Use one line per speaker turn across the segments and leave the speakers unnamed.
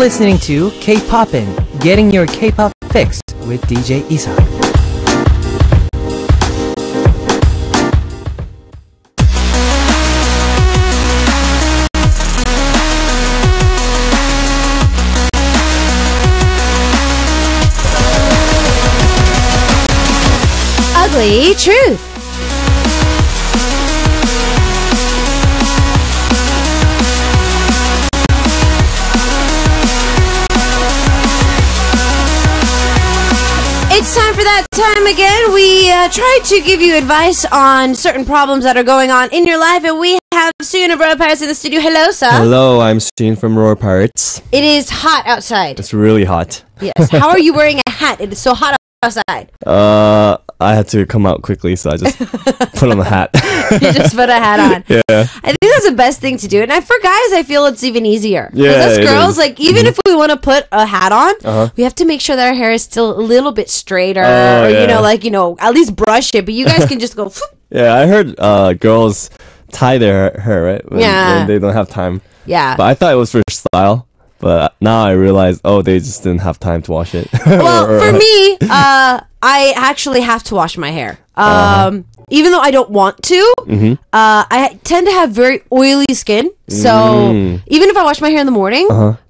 listening to Kpoppin, getting your K-pop fix with DJ Isak.
Ugly Truth. It's time for that time again. We try to give you advice on certain problems that are going on in your life, and we have Sooyoon of Royal Pirates in the studio. Hello, sir.
Hello, I'm Sooyoon from Royal Pirates.
It is hot outside.
It's really hot.
Yes. How are you wearing a hat? It is so hot outside.
I had to come out quickly, so I just put on the hat.
You just put a hat on.
Yeah.
I think that's the best thing to do. And for guys, I feel it's even easier.
Yeah,
because us
it
girls,
is.
like, even if we want to put a hat on, we have to make sure that our hair is still a little bit straighter.
Oh,
or,
yeah.
at least brush it. But you guys can just go...
Yeah, I heard girls tie their hair, right? When they don't have time.
Yeah.
But I thought it was for style. But now I realize, they just didn't have time to wash it.
Well, for me, I actually have to wash my hair. Even though I don't want to, I tend to have very oily skin. So even if I wash my hair in the morning,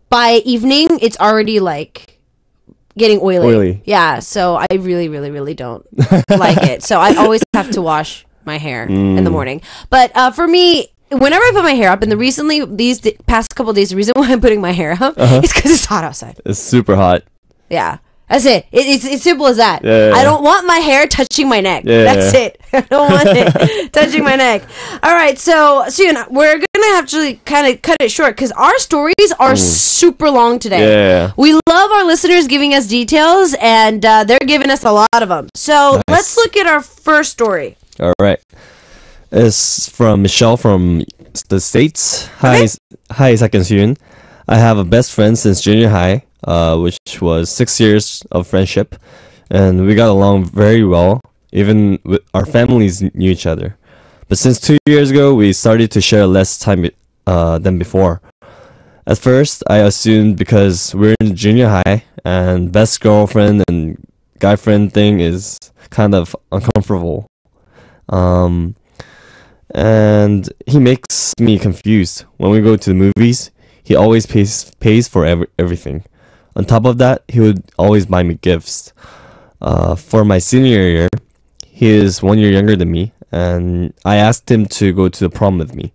by evening, it's already like getting oily. Yeah, so I really, really, really don't like it. So I always have to wash my hair in the morning. But for me, whenever I put my hair up, and these past couple of days, the reason why I'm putting my hair up is because it's hot outside.
It's super hot.
Yeah. That's it. It's simple as that.
Yeah.
I don't want my hair touching my neck.
Yeah.
That's it. I don't want it touching my neck. All right. So, Sooyoon, we're going to have to kind of cut it short because our stories are super long today.
Yeah.
We love our listeners giving us details, and they're giving us a lot of them. So, let's look at our first story.
All right. It's from Michelle from the States.
Okay.
Hi, Isak and Sooyoon. I have a best friend since junior high, which was 6 years of friendship, and we got along very well. Even with our families knew each other. But since 2 years ago, we started to share less time than before. At first, I assumed because we're in junior high and best girlfriend and guy friend thing is kind of uncomfortable. And he makes me confused. When we go to the movies, he always pays for everything. On top of that, he would always buy me gifts. For my senior year, he is 1 year younger than me, and I asked him to go to the prom with me.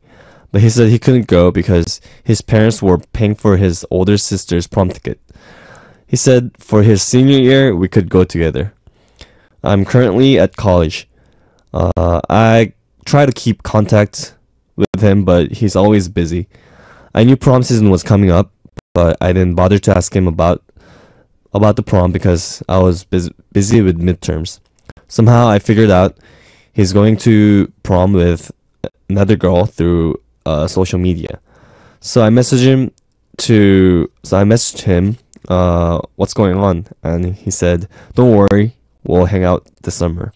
But he said he couldn't go because his parents were paying for his older sister's prom ticket. He said for his senior year, we could go together. I'm currently at college. I try to keep contact with him, but he's always busy. I knew prom season was coming up, but I didn't bother to ask him about the prom because I was busy with midterms. Somehow I figured out he's going to prom with another girl through social media. So I messaged him what's going on, and he said, "Don't worry, we'll hang out this summer."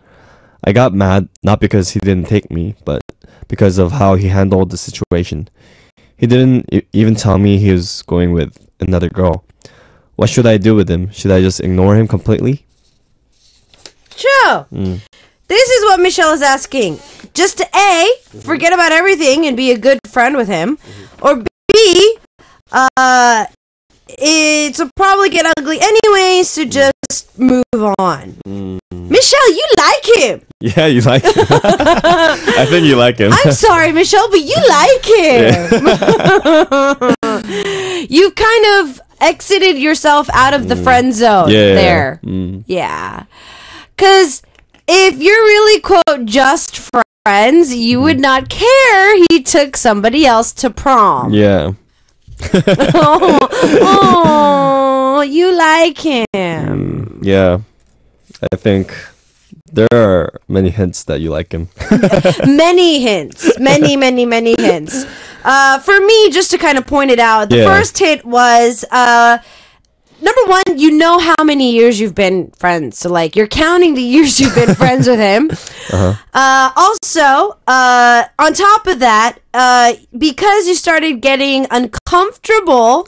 I got mad, not because he didn't take me, but because of how he handled the situation. He didn't even tell me he was going with another girl. What should I do with him? Should I just ignore him completely?
Sure. This is what Michelle is asking. Just to A, forget about everything and be a good friend with him. Or B, it'll probably get ugly anyway, so just move on. Michelle, you like him.
Yeah, you like him. I think you like him.
I'm sorry, Michelle, but you like him. You've kind of exited yourself out of the friend zone there. Yeah. Because if you're really, quote, just friends, you would not care he took somebody else to prom.
Yeah.
oh, you like him.
Yeah. I think there are many hints that you like him.
Many hints. Many hints. For me, just to kind of point it out, the first hint was, number one, you know how many years you've been friends. So, like, you're counting the years you've been friends with him. Also, on top of that, because you started getting uncomfortable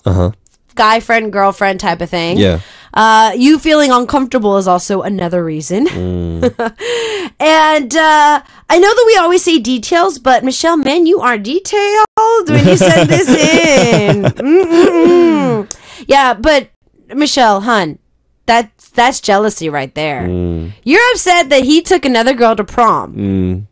guy friend, girlfriend type of thing.
Yeah.
You feeling uncomfortable is also another reason. And I know that we always say details, but Michelle, man, you are detailed when you send this in. Yeah, but Michelle, hun, that's jealousy right there. You're upset that he took another girl to prom.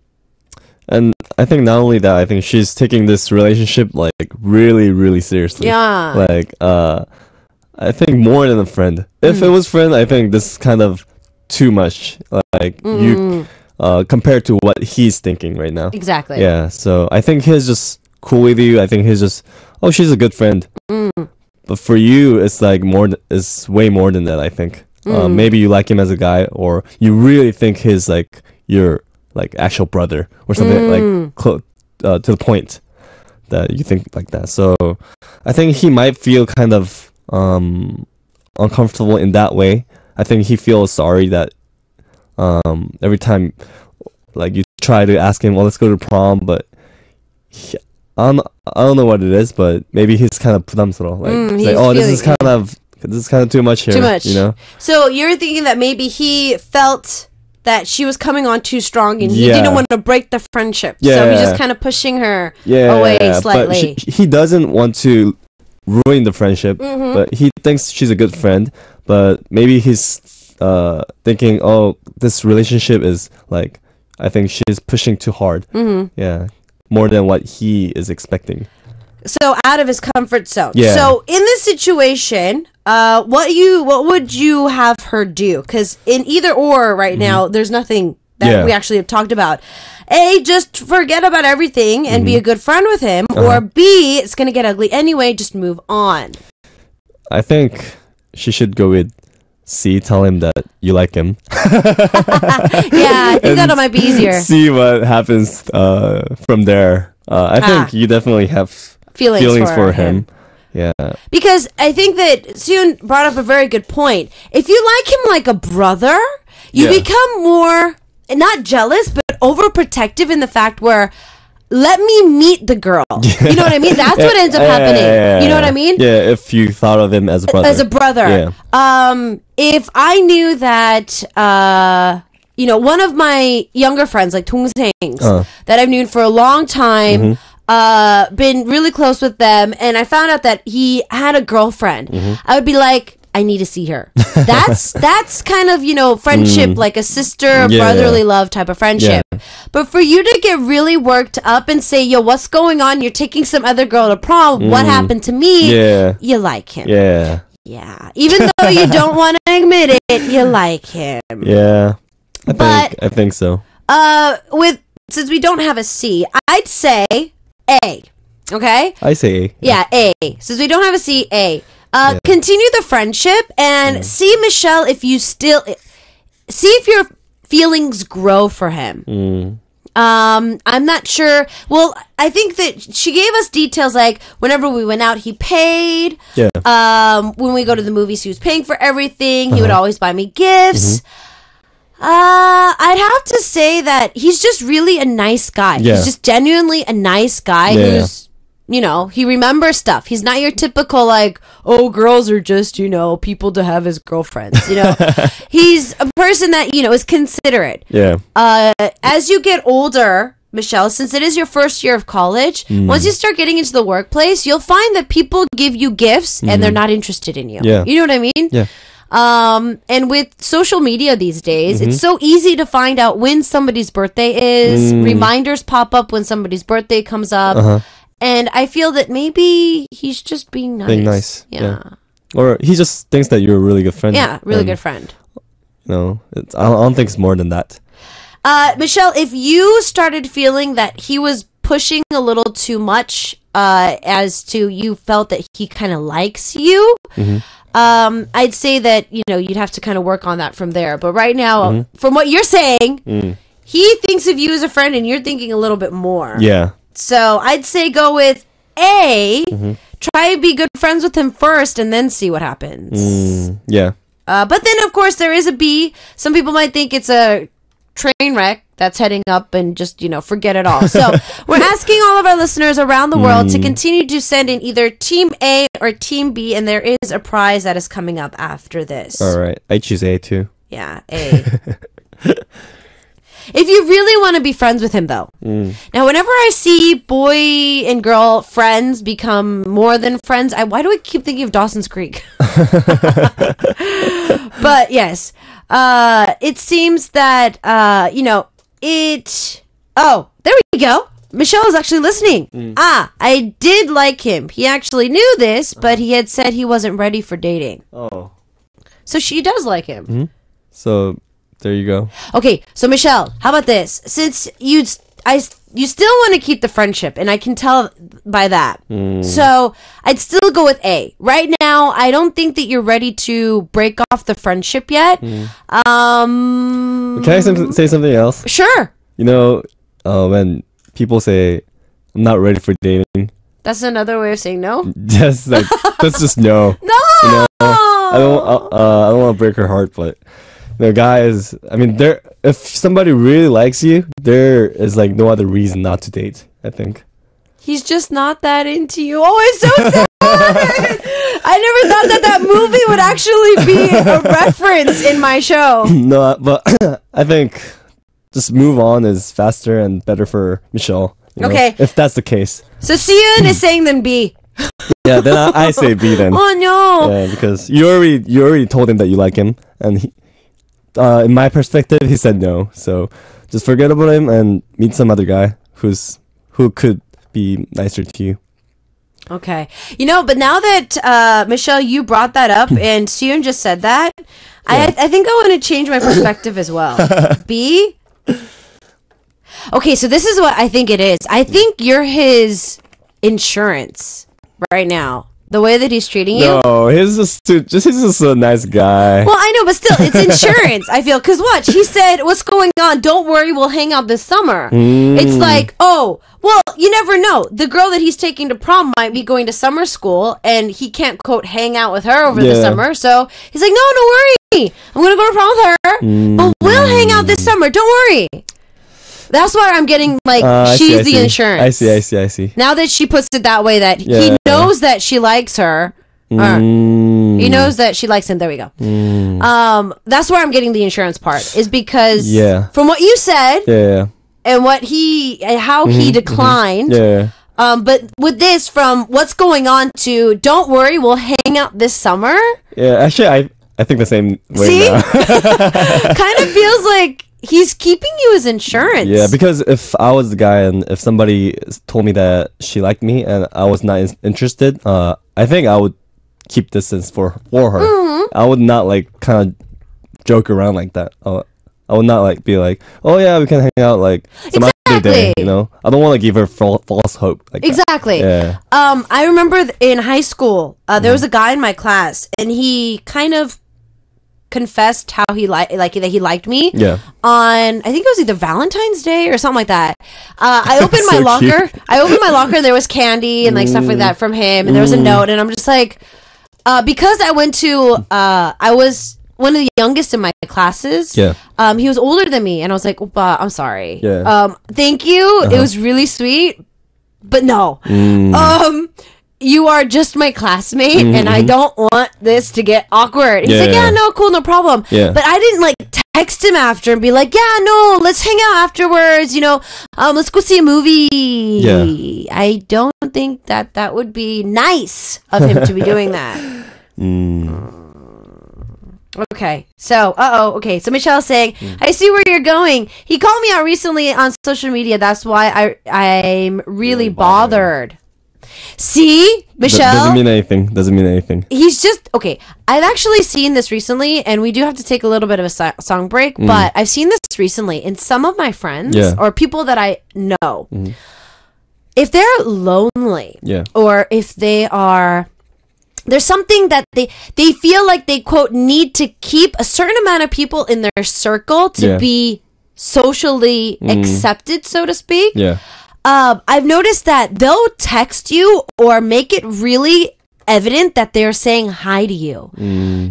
And I think not only that, I think she's taking this relationship like really, really seriously.
Yeah.
Like, I think more than a friend. If it was friend, I think this is kind of too much. Like you, compared to what he's thinking right now.
Exactly.
Yeah. So I think he's just cool with you. I think he's just, oh, she's a good friend. But for you, it's like it's way more than that. I think. Maybe you like him as a guy, or you really think he's like your like actual brother or something like to the point that you think like that. So I think he might feel kind of uncomfortable in that way. I think he feels sorry that every time like you try to ask him, well, let's go to prom, but I don't know what it is, but maybe he's kind of 부담스러워. Like, he's like, oh, this is kind of too much here.
Too much,
you know.
So you're thinking that maybe he felt that she was coming on too strong, and he didn't want to break the friendship.
Yeah.
So he's just kind of pushing her away slightly.
But he doesn't want to ruin the friendship, but he thinks she's a good friend. But maybe he's thinking, oh, this relationship is like, I think she's pushing too hard. Yeah, more than what he is expecting.
So out of his comfort zone.
Yeah.
So in this situation, what would you have her do? Because in either or right now, there's nothing that we actually have talked about. A, just forget about everything and be a good friend with him. Or B, it's going to get ugly anyway, just move on.
I think she should go with C, tell him that you like him.
Yeah, I think that might be easier.
See what happens from there. I think you definitely have feelings for him. Yeah.
Because I think that Sooyoon brought up a very good point. If you like him like a brother, you become more, not jealous, but overprotective in the fact where, let me meet the girl. You know what I mean? That's what ends up happening. You know what I mean?
Yeah, if you thought of him as a brother.
As a brother.
Yeah.
If I knew that, one of my younger friends, like 동생s, that I've known for a long time, been really close with them, and I found out that he had a girlfriend, I would be like, I need to see her. That's kind of, friendship, like a sister, brotherly love type of friendship. Yeah. But for you to get really worked up and say, yo, what's going on? You're taking some other girl to prom. What happened to me? Yeah. You like him.
Yeah.
Yeah. Even though you don't want to admit it, you like him.
Yeah. I think so.
Since we don't have a C, I'd say A. Okay?
I say A.
Yeah, A. Since we don't have a C, A. Continue the friendship and see Michelle if your feelings grow for him. I'm not sure. Well, I think that she gave us details like whenever we went out, he paid. Yeah. When we go to the movies, he was paying for everything. He would always buy me gifts. I'd have to say that he's just really a nice guy. Yeah. He's just genuinely a nice guy who's, he remembers stuff. He's not your typical like, oh, girls are just, people to have as girlfriends. He's a person that, is considerate. Yeah. As you get older, Michelle, since it is your first year of college, once you start getting into the workplace, you'll find that people give you gifts and they're not interested in you. Yeah. You know what I mean? Yeah. And with social media these days, it's so easy to find out when somebody's birthday is. Reminders pop up when somebody's birthday comes up. And I feel that maybe he's just being nice. Being nice. Yeah.
Or he just thinks that you're a really good friend.
Yeah, really good friend.
No, I don't think it's more than that.
Michelle, if you started feeling that he was pushing a little too much as to you felt that he kind of likes you, I'd say that, you'd have to kind of work on that from there. But right now, from what you're saying, he thinks of you as a friend and you're thinking a little bit more. Yeah. So I'd say go with A, try to be good friends with him first and then see what happens. Yeah. But then, of course, there is a B. Some people might think it's a train wreck that's heading up and just, forget it all. So we're asking all of our listeners around the world to continue to send in either Team A or Team B, and there is a prize that is coming up after this.
All right. I choose A too.
Yeah, A. If you really want to be friends with him, though. Now, whenever I see boy and girl friends become more than friends, why do I keep thinking of Dawson's Creek? But yes, it seems that, Oh, there we go. Michelle is actually listening. I did like him. He actually knew this, but he had said he wasn't ready for dating.
Oh.
So she does like him.
So there you go.
Okay, so Michelle, how about this? Since you still want to keep the friendship, and I can tell by that. So I'd still go with A. Right now, I don't think that you're ready to break off the friendship yet.
Can I say something else?
Sure.
When people say, I'm not ready for dating.
That's another way of saying no?
Just that's just no.
No!
I don't want to break her heart, but guys, if somebody really likes you, there is no other reason not to date, I think.
He's just not that into you. Oh, it's so sad. I never thought that movie would actually be a reference in my show.
No, but I think just move on is faster and better for Michelle.
Okay.
If that's the case.
So Sooyoon is saying then B.
Yeah, then I say B then.
Oh no.
Yeah, because you already told him that you like him, and he, in my perspective, he said no. So just forget about him and meet some other guy who could be nicer to you.
Okay. But now that Michelle, you brought that up and Sooyoon just said that, I think I want to change my perspective as well. B. Okay, so this is what I think it is. I think you're his insurance right now. The way that he's treating you.
No, he's just a nice guy.
Well, I know, but still, it's insurance, I feel. Because watch, he said, what's going on? Don't worry, we'll hang out this summer. It's like, oh, well, you never know. The girl that he's taking to prom might be going to summer school, and he can't, quote, hang out with her over the summer. So he's like, no, don't worry. I'm going to go to prom with her, but we'll hang out this summer. Don't worry. That's why I'm getting, she's the insurance.
I see.
Now that she puts it that way, that he knows that she likes her. He knows that she likes him. There we go. That's where I'm getting the insurance part. Is because from what you said and how he declined. But with this, from what's going on to don't worry, we'll hang out this summer.
Yeah, actually, I think the same way.
See?
Now.
Kind of feels like he's keeping you as insurance.
Yeah, because if I was the guy and if somebody told me that she liked me and I was not interested, I think I would keep distance for her. I would not kind of joke around like that. I would not be like, oh yeah, we can hang out some other day. I don't want to give her false hope.
Exactly.
Yeah.
I remember in high school, there was a guy in my class, and he kind of confessed how he that he liked me on, I think it was either Valentine's Day or something like that. I opened my locker. I opened my locker and there was candy and stuff like that from him, and there was a note, and I'm just because I went to I was one of the youngest in my classes. He was older than me, and I was like, Oppa, I'm sorry. Thank you. It was really sweet, but no. You are just my classmate, and I don't want this to get awkward. He's like, yeah, no, cool, no problem. But I didn't text him after and be like, yeah, no, let's hang out afterwards. Let's go see a movie. I don't think that would be nice of him to be doing that. Okay, so okay, so Michelle's saying, I see where you're going. He called me out recently on social media. That's why I'm really bothered. See, Michelle?
Doesn't mean anything.
He's just, okay, I've actually seen this recently, and we do have to take a little bit of a song break, but I've seen this recently in some of my friends or people that I know. If they're lonely or if there's something that they feel like they, quote, need to keep a certain amount of people in their circle to be socially accepted, so to speak. I've noticed that they'll text you or make it really evident that they're saying hi to you.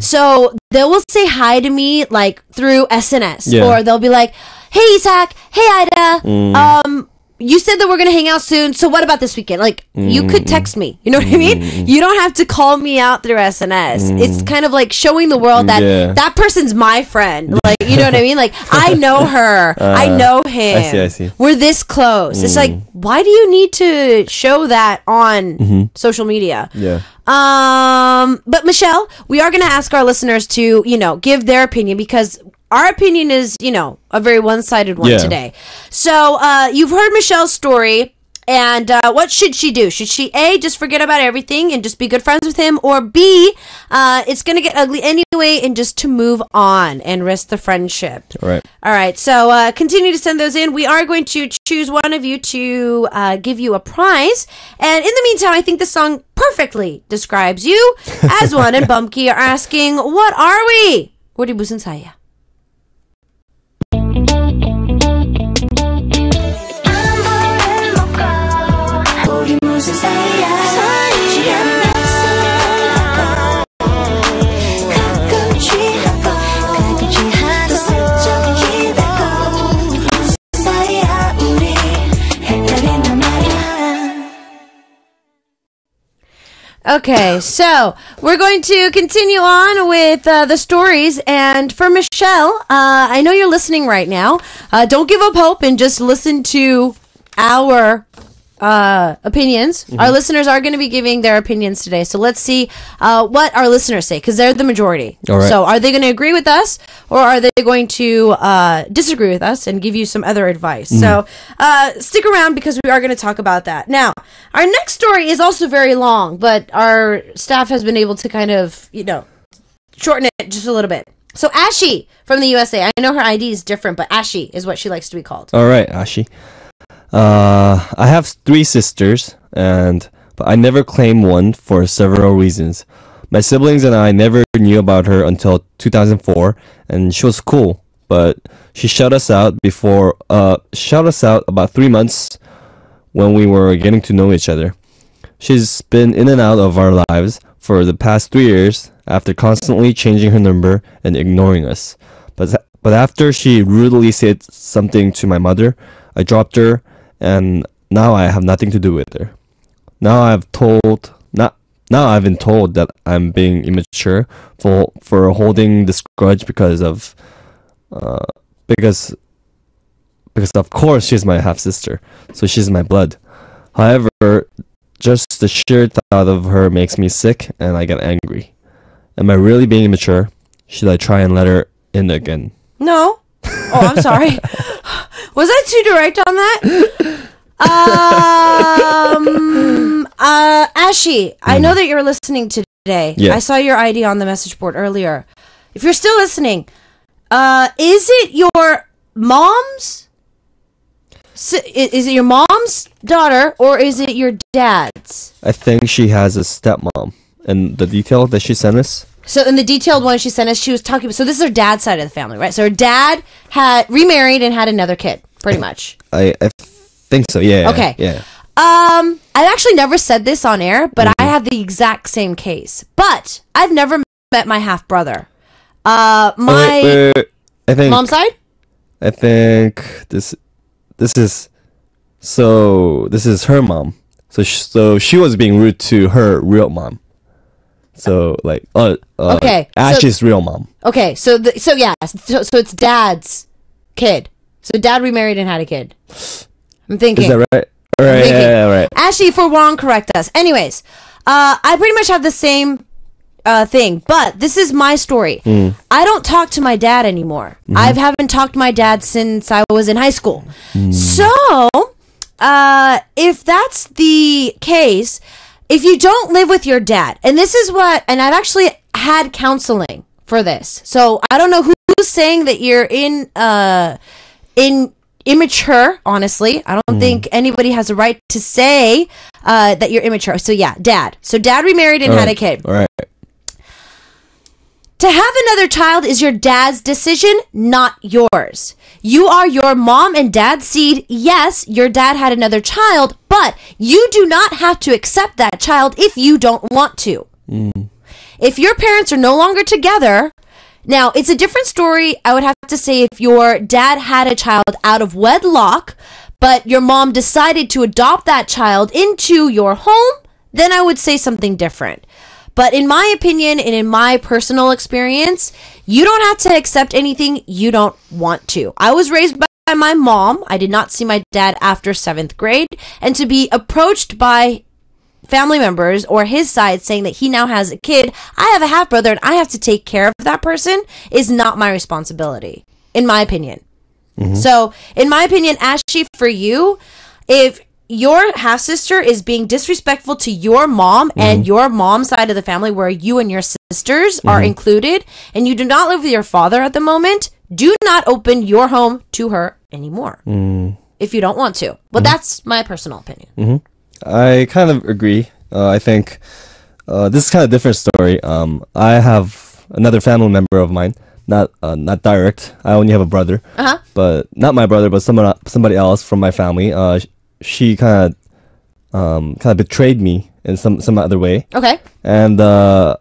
So they will say hi to me through SNS, or they'll be like, hey, Zach, hey, Ida, you said that we're going to hang out soon, so what about this weekend? Like, you could text me. You know what I mean? You don't have to call me out through SNS. It's kind of like showing the world that that person's my friend. Like, you know what I mean? Like, I know her. I know him.
I see.
We're this close. It's like, why do you need to show that on social media?
Yeah.
But Michelle, we are going to ask our listeners to, give their opinion because our opinion is, a very one-sided one today. So, you've heard Michelle's story, and what should she do? Should she, A, just forget about everything and just be good friends with him, or B, it's going to get ugly anyway, and just to move on and risk the friendship?
Right.
All right, so continue to send those in. We are going to choose one of you to give you a prize, and in the meantime, I think the song perfectly describes you as one, and Bumpkey are asking, what are we? 우리 무슨 사이야? Okay, so we're going to continue on with the stories. And for Michelle, I know you're listening right now. Don't give up hope and just listen to our opinions. Our listeners are going to be giving their opinions today. So let's see what our listeners say, because they're the majority.
All right.
So are they going to agree with us, or are they going to disagree with us and give you some other advice? So stick around, because we are going to talk about that. Now, our next story is also very long, but our staff has been able to kind of, shorten it just a little bit. So Ashi from the USA, I know her ID is different, but Ashi is what she likes to be called.
All right, Ashi. I have 3 sisters, but I never claimed one for several reasons. My siblings and I never knew about her until 2004, and she was cool, but she shut us out about 3 months when we were getting to know each other. She's been in and out of our lives for the past 3 years after constantly changing her number and ignoring us. But after she rudely said something to my mother, I dropped her, and now I have nothing to do with her. Now I've been told that I'm being immature for holding this grudge because of course she's my half sister, so she's my blood. However, just the sheer thought of her makes me sick, and I get angry. Am I really being immature? Should I try and let her in again?
No. Oh, I'm sorry. Was I too direct on that? Ashi, I know that you're listening today.
Yeah.
I saw your ID on the message board earlier. If you're still listening, is it your mom's? Is it your mom's daughter, or is it your dad's?
I think she has a stepmom. And the detail that she sent us?
So in the detailed one she sent us, she was talking about, so this is her dad's side of the family, right? So her dad had remarried and had another kid, pretty much.
I think so, yeah.
Okay.
Yeah.
I've actually never said this on air, but I have the exact same case. But I've never met my half brother. My
I think
mom's side?
I think this is her mom. So she was being rude to her real mom. So like
okay,
Ash's real mom.
Okay, so it's dad's kid. So dad remarried and had a kid. I'm thinking.
Is that right? All right, yeah, right.
Ashley, if we're wrong, correct us. Anyways, I pretty much have the same thing, but this is my story. I don't talk to my dad anymore. I haven't talked to my dad since I was in high school. So, if that's the case, if you don't live with your dad, and I've actually had counseling for this. So I don't know who's saying that you're immature. Honestly, I don't think anybody has a right to say that you're immature. So yeah, dad. So dad remarried and had a kid.
All right.
To have another child is your dad's decision, not yours. You are your mom and dad's seed. Yes, your dad had another child, but you do not have to accept that child if you don't want to. If your parents are no longer together, Now, it's a different story, I would have to say, if your dad had a child out of wedlock, but your mom decided to adopt that child into your home, then I would say something different. But in my opinion and in my personal experience, you don't have to accept anything you don't want to. I was raised by my mom. I did not see my dad after 7th grade. And to be approached by family members or his side saying that he now has a kid, I have a half brother and I have to take care of that person, is not my responsibility, in my opinion. So, in my opinion, Ashley, for you, if your half sister is being disrespectful to your mom and your mom's side of the family, where you and your sisters are included, and you do not live with your father at the moment, do not open your home to her anymore if you don't want to. But that's my personal opinion.
I kind of agree. I think this is kind of a different story. I have another family member of mine, not direct. I only have a brother, but not my brother, but somebody else from my family. She kind of betrayed me in some other way. Okay. And so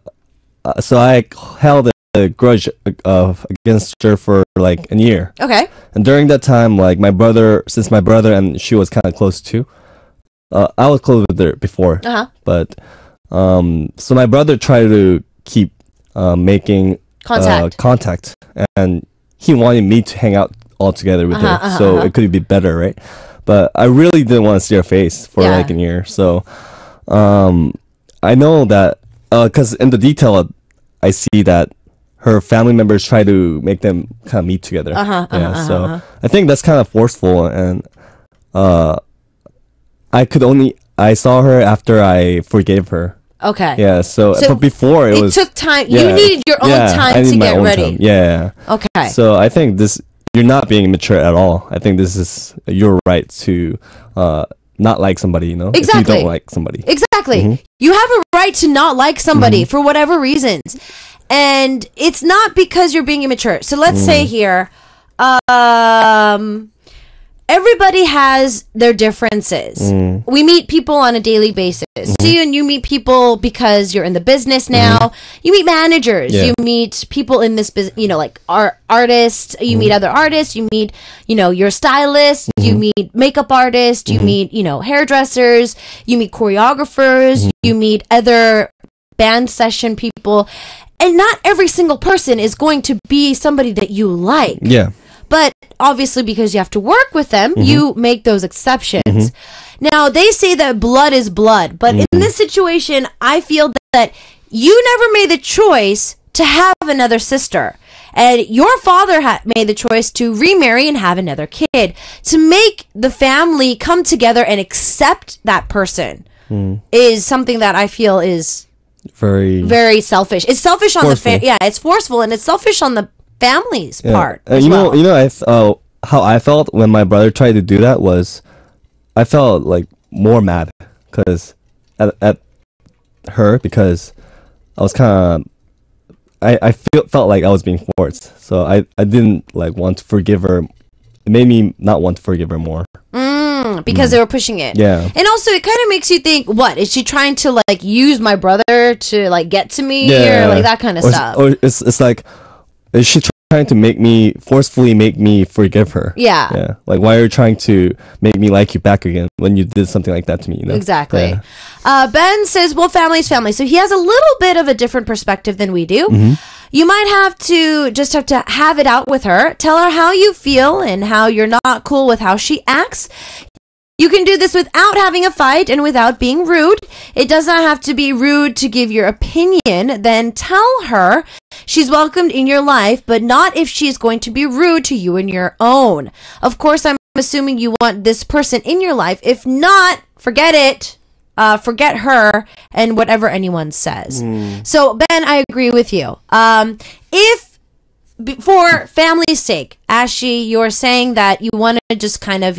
I held a grudge against her for like a year. Okay. And during that time, like since my brother and she was kind of close too. I was close with her before, but so my brother tried to keep making contact, and he wanted me to hang out all together with her, so it could be better, right? But I really didn't want to see her face for like a year, so I know that because in the detail, I see that her family members try to make them kind of meet together. So I think that's kind of forceful, and I saw her after I forgave her. Okay. Yeah, so but before it
took time. You needed your own time to get ready.
Time. Yeah. Okay. So I think you're not being immature at all. I think this is your right to not like somebody, you know?
Exactly.
If you don't like somebody.
Exactly. You have a right to not like somebody for whatever reasons. And it's not because you're being immature. So let's say here, everybody has their differences. We meet people on a daily basis. Sooyoon, you meet people because you're in the business now. You meet managers. You meet people in this business, like artists. You meet other artists. You meet, your stylist. You meet makeup artists. You meet, hairdressers. You meet choreographers. You meet other band session people. And not every single person is going to be somebody that you like. Yeah. But obviously, because you have to work with them, you make those exceptions. Now, they say that blood is blood. But in this situation, I feel that you never made the choice to have another sister. And your father made the choice to remarry and have another kid. To make the family come together and accept that person is something that I feel is very, very selfish. It's selfish on it's forceful, and it's selfish on the family's part.
How I felt when my brother tried to do that was, I felt like more mad because at her, because I was kind of felt like I was being forced, so I didn't like want to forgive her. It made me not want to forgive her more.
Because they were pushing it. Yeah. And also, it kind of makes you think, what? Is she trying to, like, use my brother to, like, get to me? Or, like, that kind of stuff.
Or it's like, is she trying to forcefully make me forgive her? Yeah. Yeah. Like, why are you trying to make me like you back again when you did something like that to me, you know?
Exactly. Yeah. Ben says, well, family's family. So he has a little bit of a different perspective than we do. You might have to have it out with her. Tell her how you feel and how you're not cool with how she acts. You can do this without having a fight and without being rude. It does not have to be rude to give your opinion. Then tell her she's welcomed in your life, but not if she's going to be rude to you in your own. Of course, I'm assuming you want this person in your life. If not, forget it. Forget her and whatever anyone says. So, Ben, I agree with you. If, for family's sake, Ashley, you're saying that you want to just kind of,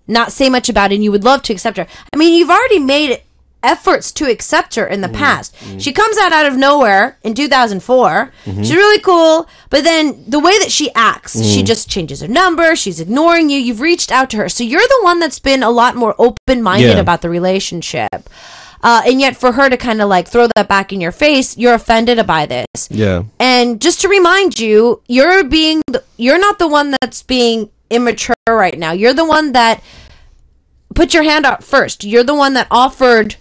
not say much about it and you would love to accept her. I mean, you've already made efforts to accept her in the past. She comes out of nowhere in 2004. She's really cool, but then the way that she acts, she just changes her number, she's ignoring you, you've reached out to her. So you're the one that's been a lot more open-minded about the relationship. And yet for her to kind of like throw that back in your face, you're offended by this.
Yeah.
And just to remind you, you're not the one that's being immature right now. You're the one that put your hand out first. You're the one that offered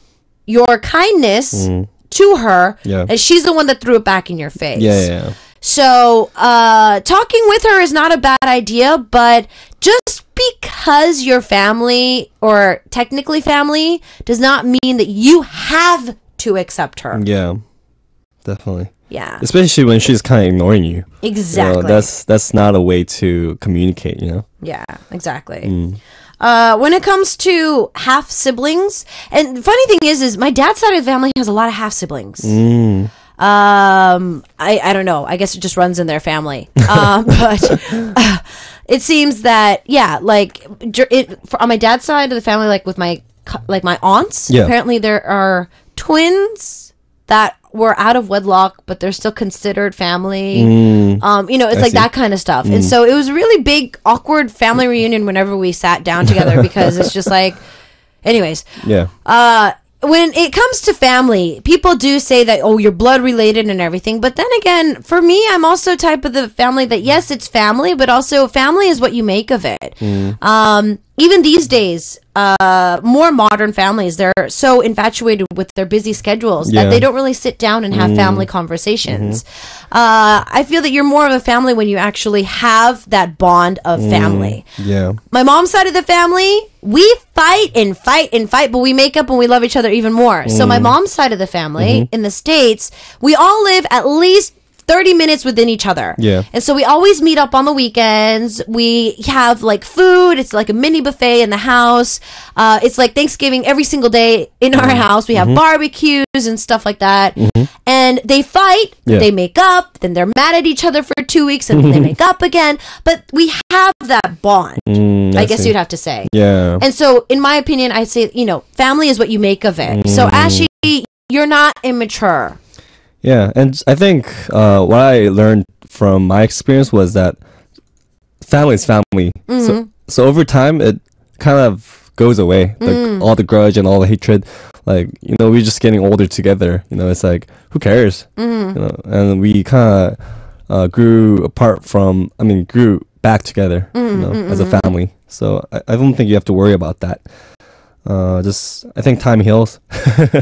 your kindness to her, and she's the one that threw it back in your face.
Yeah.
So, talking with her is not a bad idea, but just because you're family, or technically family, does not mean that you have to accept her.
Yeah, definitely.
Yeah.
Especially when she's kind of ignoring you.
Exactly.
You know, that's not a way to communicate, you know? Yeah,
exactly. When it comes to half siblings, and the funny thing is my dad's side of the family has a lot of half siblings. I don't know. I guess it just runs in their family. But it seems that like on my dad's side of the family, like with my aunts, apparently there are twins that were out of wedlock, but they're still considered family. It's like that kind of stuff. And so it was a really big, awkward family reunion whenever we sat down together, because it's just like, anyways.
Yeah.
When it comes to family, people do say that, oh, you're blood related and everything. But then again, for me, I'm also type of the family that, yes, it's family, but also family is what you make of it. Even these days, more modern families, they're so infatuated with their busy schedules that they don't really sit down and have family conversations. I feel that you're more of a family when you actually have that bond of family.
Yeah.
My mom's side of the family, we fight and fight and fight, but we make up and we love each other even more. So my mom's side of the family in the States, we all live at least 30 minutes within each other.
Yeah.
And so we always meet up on the weekends. We have like food. It's like a mini buffet in the house. It's like Thanksgiving every single day in our house. We have barbecues and stuff like that. And they fight, they make up, then they're mad at each other for 2 weeks, and then they make up again. But we have that bond, I guess you'd have to say.
Yeah.
And so in my opinion, I say, family is what you make of it. So Ashley, you're not immature.
Yeah, and I think what I learned from my experience was that family is family. So over time, it kind of goes away. Like all the grudge and all the hatred. Like, we're just getting older together. It's like, who cares? And we kind of grew back together, as a family. So I don't think you have to worry about that. I think time heals.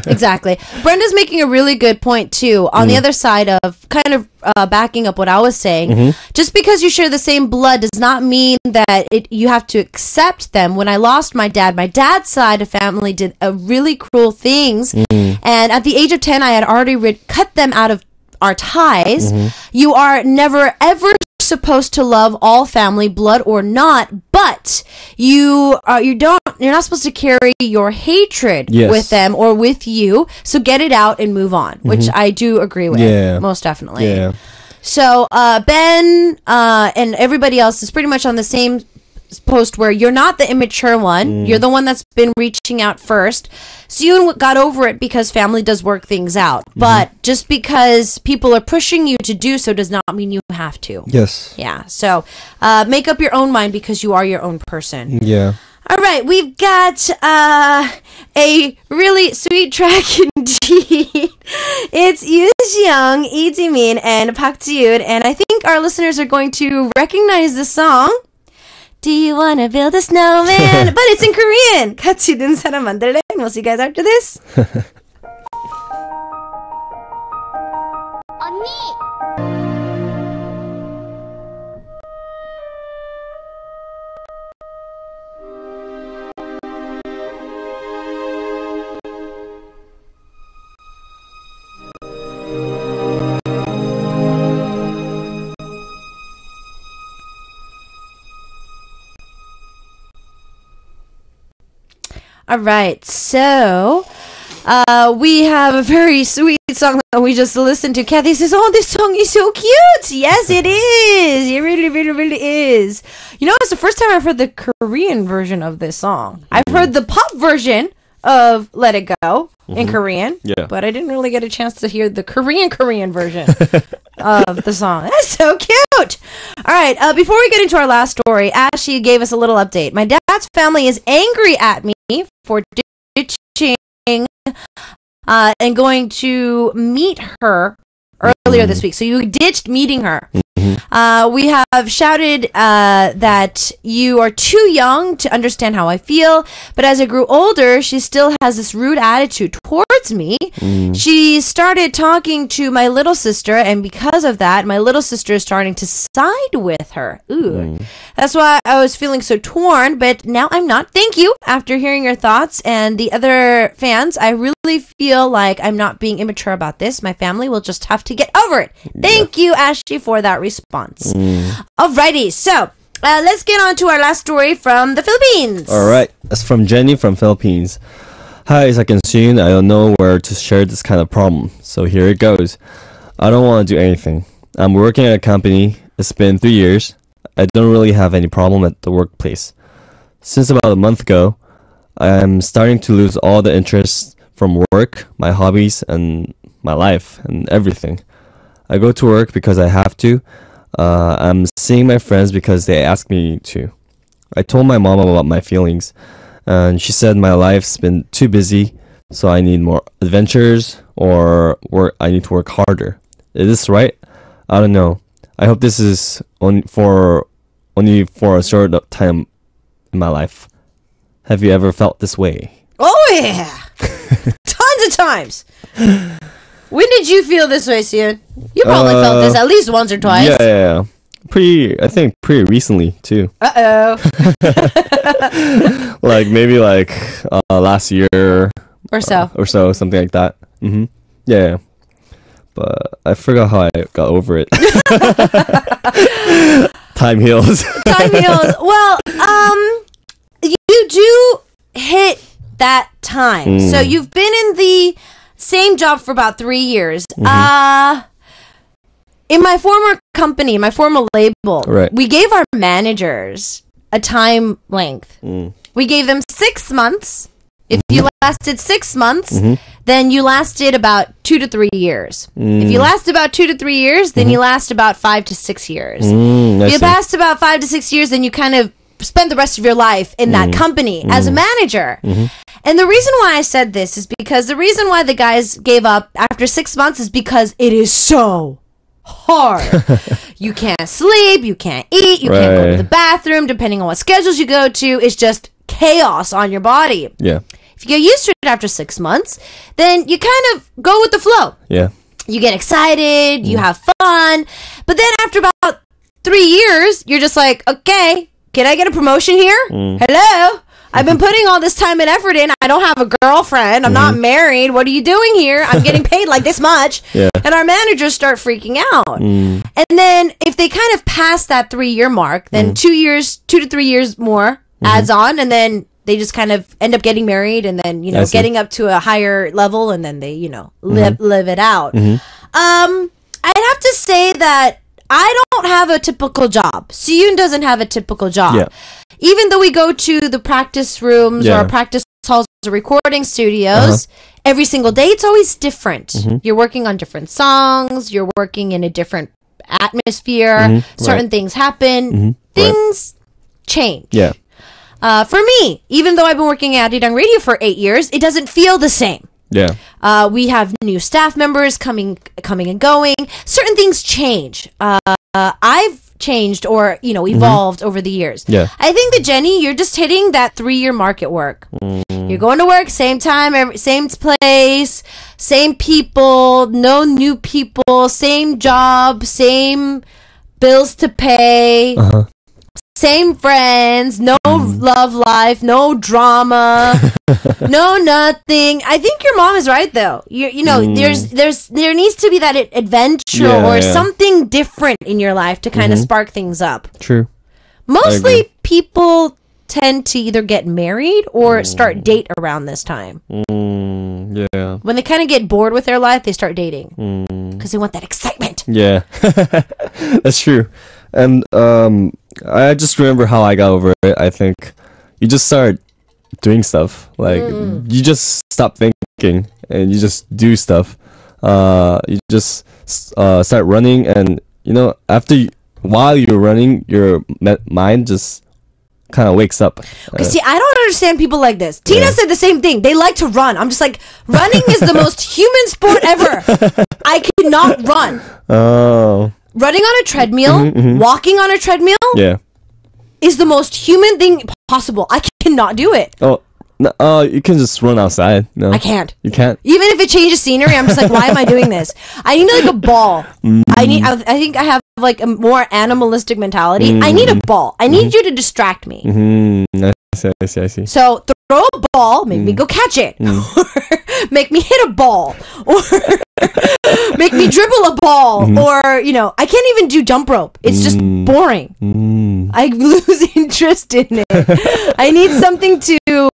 Exactly. Brenda's making a really good point too. On the other side of kind of backing up what I was saying, just because you share the same blood does not mean that you have to accept them. When I lost my dad's side of family did a really cruel things, and at the age of 10, I had already cut them out of our ties. You are never ever supposed to love all family, blood or not, but you're not supposed to carry your hatred with them or with you. So get it out and move on, which I do agree with, most definitely. Yeah. So Ben and everybody else is pretty much on the same post where you're not the immature one. You're the one that's been reaching out first. Sooyoon got over it because family does work things out. But just because people are pushing you to do so does not mean you have to.
Yes.
Yeah. So make up your own mind because you are your own person.
Yeah.
All right. We've got a really sweet track indeed. It's Yoo Ji-young, Lee Ji-min, and Park Ji-yoon. And I think our listeners are going to recognize the song. Do you wanna build a snowman? But it's in Korean. 같이 눈 사람 만들래? We'll see you guys after this. All right, so we have a very sweet song that we just listened to. Kathy says, oh, this song is so cute. Yes, it is. It really, really, really is. It's the first time I've heard the Korean version of this song. I've heard the pop version of Let It Go in Korean, but I didn't really get a chance to hear the Korean version of the song. That's so cute. All right, before we get into our last story, Ashley gave us a little update. My dad's family is angry at me for ditching and going to meet her earlier this week. So you ditched meeting her. We have shouted that you are too young to understand how I feel, but as I grew older, she still has this rude attitude towards me. She started talking to my little sister, and because of that, my little sister is starting to side with her. Ooh. That's why I was feeling so torn, but now I'm not. Thank you. After hearing your thoughts and the other fans, I really feel like I'm not being immature about this. My family will just have to get over it. Thank you, Ashley, for that response. Alrighty, so let's get on to our last story from the Philippines.
Alright, that's from Jenny from Philippines. Hi, Isaac and Sooyoon. I don't know where to share this kind of problem, so here it goes. I don't want to do anything. I'm working at a company. It's been 3 years. I don't really have any problem at the workplace. Since about a month ago, I'm starting to lose all the interest from work, my hobbies, and my life, and everything. I go to work because I have to. I'm seeing my friends because they ask me to. I told my mom about my feelings, and she said my life's been too busy, so I need more adventures, or I need to work harder. Is this right? I don't know. I hope this is only for a short time in my life. Have you ever felt this way?
Oh yeah, tons of times. When did you feel this way, Sooyoon? You probably felt this at least once or twice.
Yeah. I think pretty recently too. Like maybe last year
or
so, something like that. Yeah. But I forgot how I got over it. Time heals.
Time heals. Well, you do hit that time. So you've been in the same job for about 3 years. In my former company, my former label, we gave our managers a time length. We gave them 6 months. If you lasted 6 months, then you lasted about 2 to 3 years. If you last about 2 to 3 years, then you last about 5 to 6 years. If you passed about 5 to 6 years, then you kind of spend the rest of your life in that company as a manager. And the reason why I said this is because the reason why the guys gave up after 6 months is because it is so hard. You can't sleep, you can't eat, you can't go to the bathroom, depending on what schedules you go to. It's just chaos on your body.
Yeah.
If you get used to it after 6 months, then you kind of go with the flow.
Yeah.
You get excited, you have fun, but then after about 3 years, you're just like, okay, can I get a promotion here? Hello? I've been putting all this time and effort in. I don't have a girlfriend. I'm not married. What are you doing here? I'm getting paid like this much. And our managers start freaking out. And then if they kind of pass that 3-year mark, then 2 to 3 years more adds on, and then they just kind of end up getting married, and then getting up to a higher level, and then they live it out. I'd have to say that I don't have a typical job. Sooyoon doesn't have a typical job. Even though we go to the practice rooms or practice halls or recording studios every single day, it's always different. You're working on different songs. You're working in a different atmosphere. Certain things happen. Things change. For me, even though I've been working at Arirang Radio for 8 years, it doesn't feel the same. We have new staff members coming and going. Certain things change. I've changed or evolved over the years. I think that Jenny, you're just hitting that 3-year mark at work. You're going to work same time, same place, same people, no new people, same job, same bills to pay. Same friends, no love life, no drama, no nothing. I think your mom is right though. There needs to be that adventure or something different in your life to kind of spark things up.
True.
Mostly people tend to either get married or start date around this time. When they kind of get bored with their life, they start dating because they want that excitement.
Yeah, that's true. And I just remember how I got over it. I think you just start doing stuff. Like you just stop thinking and you just do stuff. You just start running, and while you're running, your mind just kind of wakes up.
See, I don't understand people like this. Tina said the same thing. They like to run. I'm just like, running is the most human sport ever. I cannot run.
Oh.
Running on a treadmill, walking on a treadmill
Yeah.
is the most human thing possible. I cannot do it.
Oh. No, you can just run outside. No.
I can't.
You can't?
Even if it changes scenery, I'm just like, why am I doing this? I need like a ball. I think I have like a more animalistic mentality. I need a ball. I need you to distract me.
I see.
So throw a ball, make me go catch it. Or make me hit a ball. Or make me dribble a ball. Or, you know, I can't even do jump rope. It's just boring. I lose interest in it. I need something to...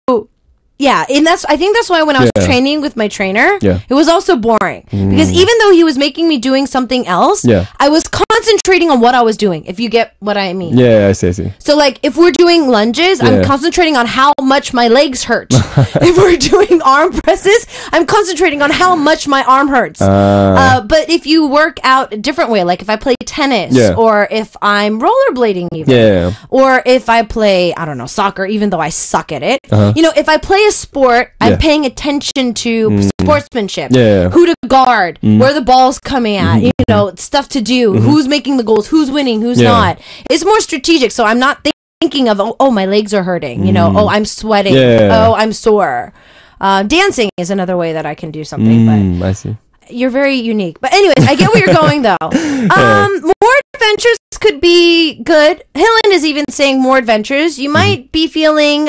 Yeah, and I think that's why when I was training with my trainer, it was also boring. Because even though he was making me doing something else, I was concentrating on what I was doing, if you get what I mean.
Yeah, I see.
So like, if we're doing lunges, I'm concentrating on how much my legs hurt. If we're doing arm presses, I'm concentrating on how much my arm hurts. But if you work out a different way, like if I play tennis, or if I'm rollerblading even, or if I play, I don't know, soccer, even though I suck at it, you know, if I play a sport, I'm paying attention to sportsmanship, who to guard, where the ball's coming at, you know, stuff to do, who's making the goals, who's winning, who's not. It's more strategic, so I'm not thinking of, oh, my legs are hurting, you know, oh, I'm sweating, oh, I'm sore. Dancing is another way that I can do something, but
I see.
You're very unique. But anyways, I get where you're going though. More adventures could be good. Helen is even saying more adventures. You might be feeling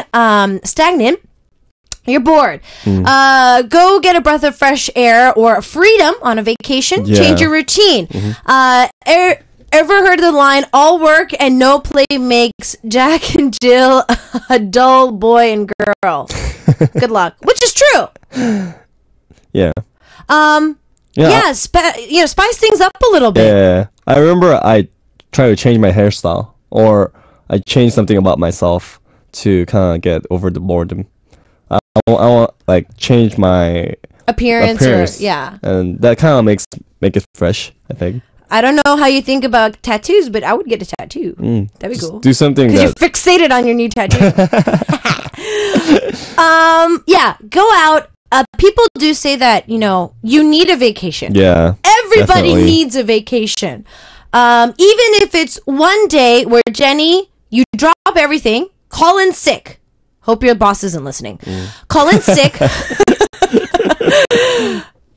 stagnant. You're bored. Go get a breath of fresh air or freedom on a vacation. Change your routine. Ever heard of the line, all work and no play makes Jack and Jill a dull boy and girl? Good luck. Which is true.
Yeah.
Spice things up a little bit.
Yeah. I remember I tried to change my hairstyle, or I changed something about myself to kind of get over the boredom. I want like change my
appearance.
And that kind of make it fresh, I think.
I don't know how you think about tattoos, but I would get a tattoo. That'd be cool.
Do something
because you're fixated on your new tattoo. Go out. People do say that, you know, you need a vacation.
Yeah.
Everybody
definitely
needs a vacation. Even if it's one day where, Jenny, you drop everything, call in sick. Hope your boss isn't listening. Call in sick.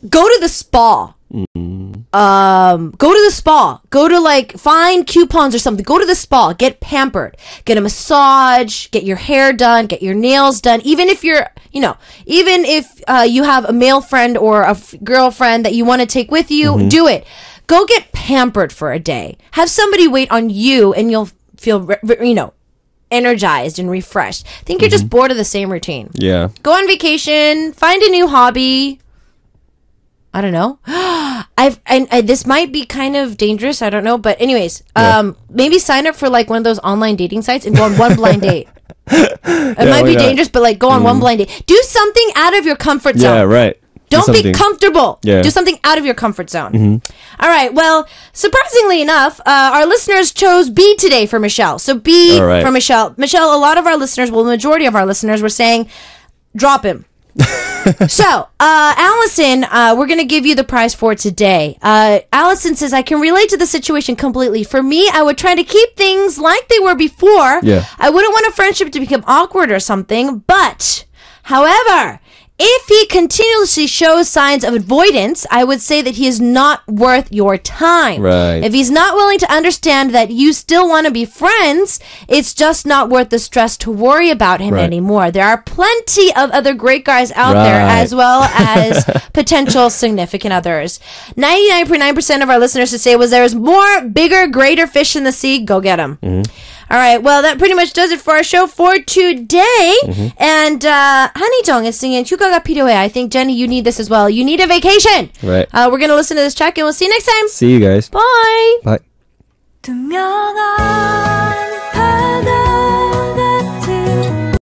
Go to the spa. Go to the spa. Go to like find coupons or something. Go to the spa. Get pampered. Get a massage. Get your hair done. Get your nails done. Even if you're, you know, even if you have a male friend or a girlfriend that you want to take with you, do it. Go get pampered for a day. Have somebody wait on you, and you'll feel, you know, energized and refreshed. I think you're just bored of the same routine.
Yeah.
Go on vacation. Find a new hobby. I don't know. This might be kind of dangerous. I don't know. But anyways, maybe sign up for like one of those online dating sites and go on one blind date. It might be dangerous, but like go on one blind date. Do something out of your comfort zone.
Yeah, right.
Don't be comfortable.
Yeah.
Do something out of your comfort zone. All right. Well, surprisingly enough, our listeners chose B today for Michelle. So B for Michelle. Michelle, a lot of our listeners, well, the majority of our listeners were saying, drop him. So, Allison, we're going to give you the prize for today. Allison says, I can relate to the situation completely. For me, I would try to keep things like they were before.
Yeah.
I wouldn't want a friendship to become awkward or something. But, however, if he continuously shows signs of avoidance, I would say that he is not worth your time.
Right.
If he's not willing to understand that you still want to be friends, it's just not worth the stress to worry about him anymore. There are plenty of other great guys out there, as well as potential significant others. 99.9% of our listeners to say was there's more bigger, greater fish in the sea. Go get them. All right, well, that pretty much does it for our show for today. And Honey Jong is singing 휴가가 필요해. I think, Jenny, you need this as well. You need a vacation.
Right.
We're going to listen to this track, and we'll see you next time.
See you guys.
Bye.
Bye.